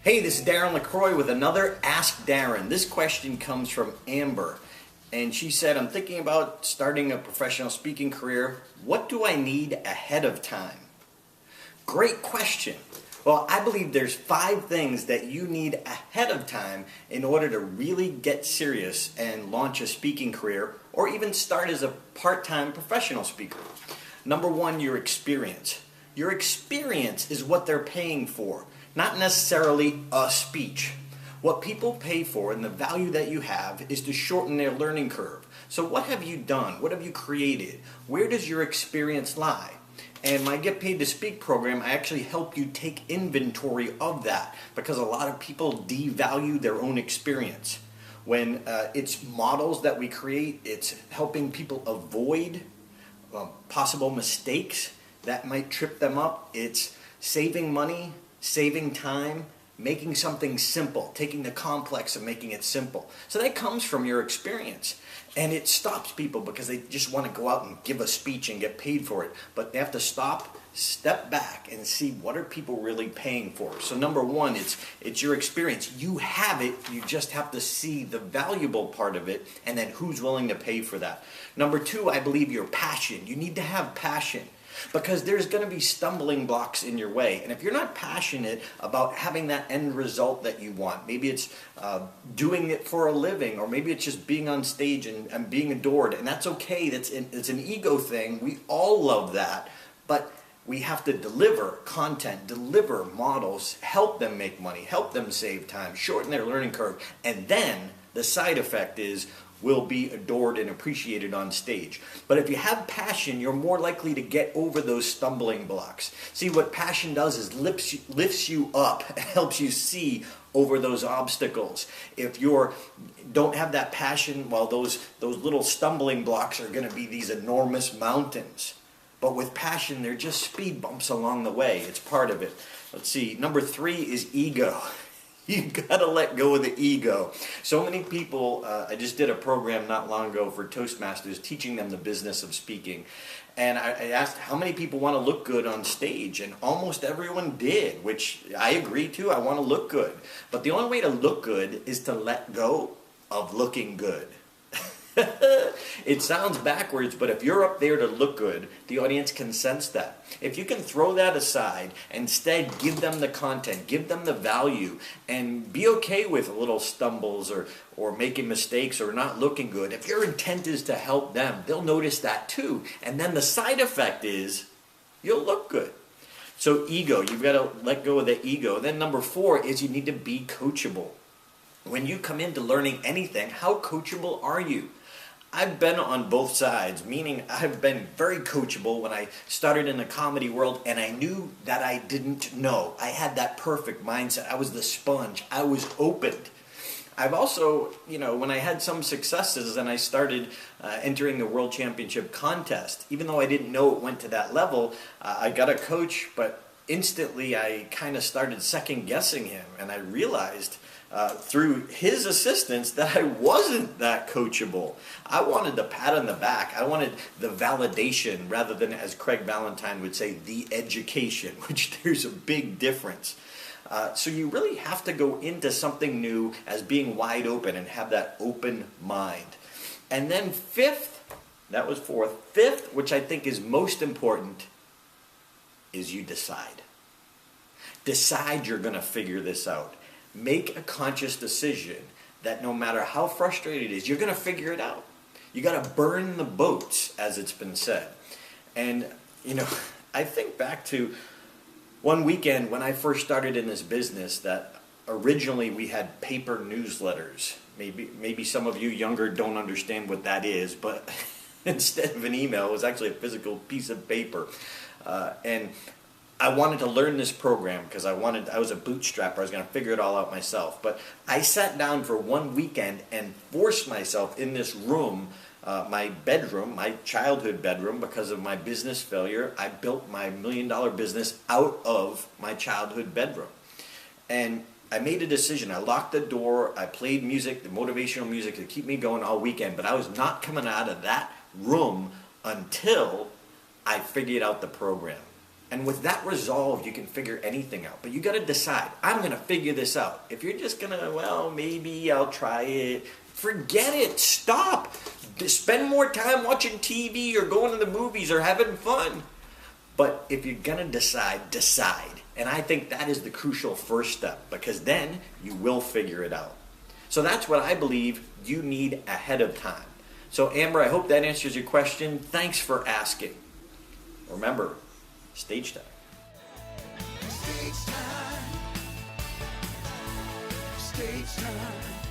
Hey, this is Darren LaCroix with another Ask Darren. This question comes from Amber, and she said, I'm thinking about starting a professional speaking career. What do I need ahead of time? Great question. Well, I believe there's 5 things that you need ahead of time in order to really get serious and launch a speaking career or even start as a part-time professional speaker. Number 1, your experience. Your experience is what they're paying for, not necessarily a speech. What people pay for and the value that you have is to shorten their learning curve. So what have you done? What have you created? Where does your experience lie? And my Get Paid to Speak program, I actually help you take inventory of that because a lot of people devalue their own experience. When it's models that we create, it's helping people avoid possible mistakes that might trip them up. It's saving money, saving time, making something simple, taking the complex and making it simple. So that comes from your experience. And it stops people because they just want to go out and give a speech and get paid for it. But they have to stop, step back, and see what are people really paying for. So number 1, it's your experience. You have it, you just have to see the valuable part of it and then who's willing to pay for that. Number 2, I believe your passion. You need to have passion, because there's going to be stumbling blocks in your way. And if you're not passionate about having that end result that you want, maybe it's doing it for a living, or maybe it's just being on stage and being adored, and that's okay. It's an ego thing. We all love that. But we have to deliver content, deliver models, help them make money, help them save time, shorten their learning curve, and then the side effect is will be adored and appreciated on stage. But if you have passion, you're more likely to get over those stumbling blocks. See, what passion does is lifts you up and helps you see over those obstacles. If you don't have that passion, well, those little stumbling blocks are going to be these enormous mountains. But with passion, they're just speed bumps along the way. It's part of it. Let's see, number 3 is ego. You gotta let go of the ego. So many people, I just did a program not long ago for Toastmasters teaching them the business of speaking. And I asked how many people want to look good on stage, and almost everyone did, which I agree to. I want to look good. But the only way to look good is to let go of looking good. It sounds backwards, but if you're up there to look good, the audience can sense that. If you can throw that aside, instead give them the content, give them the value, and be okay with little stumbles or making mistakes or not looking good. If your intent is to help them, they'll notice that too. And then the side effect is you'll look good. So ego, you've got to let go of the ego. Then number 4 is you need to be coachable. When you come into learning anything, how coachable are you? I've been on both sides, meaning I've been very coachable when I started in the comedy world and I knew that I didn't know. I had that perfect mindset. I was the sponge. I was opened. I've also, when I had some successes and I started entering the World Championship contest, even though I didn't know it went to that level, I got a coach, but instantly I kind of started second guessing him, and I realized through his assistance that I wasn't that coachable. I wanted the pat on the back. I wanted the validation rather than, as Craig Valentine would say, the education, which there's a big difference. So you really have to go into something new as being wide open and have that open mind. And then 5th, that was 4th, 5th, which I think is most important, is you decide. Decide you're going to figure this out. Make a conscious decision that no matter how frustrated it is, you're going to figure it out. You got to burn the boats, as it's been said. And, I think back to one weekend when I first started in this business that originally we had paper newsletters. Maybe some of you younger don't understand what that is, but instead of an email, it was actually a physical piece of paper. And I wanted to learn this program because I was a bootstrapper. I was going to figure it all out myself. But I sat down for one weekend and forced myself in this room, my bedroom, my childhood bedroom, because of my business failure. I built my $1 million business out of my childhood bedroom. And I made a decision. I locked the door. I played music, the motivational music to keep me going all weekend. But I was not coming out of that room until I figured out the program. And with that resolve, you can figure anything out. But you got to decide, I'm going to figure this out. If you're just going to, well, maybe I'll try it, forget it. Stop. Spend more time watching TV or going to the movies or having fun. But if you're going to decide, decide. And I think that is the crucial first step, because then you will figure it out. So that's what I believe you need ahead of time. So Amber, I hope that answers your question. Thanks for asking. Remember, stage time. Stage time. Stage time.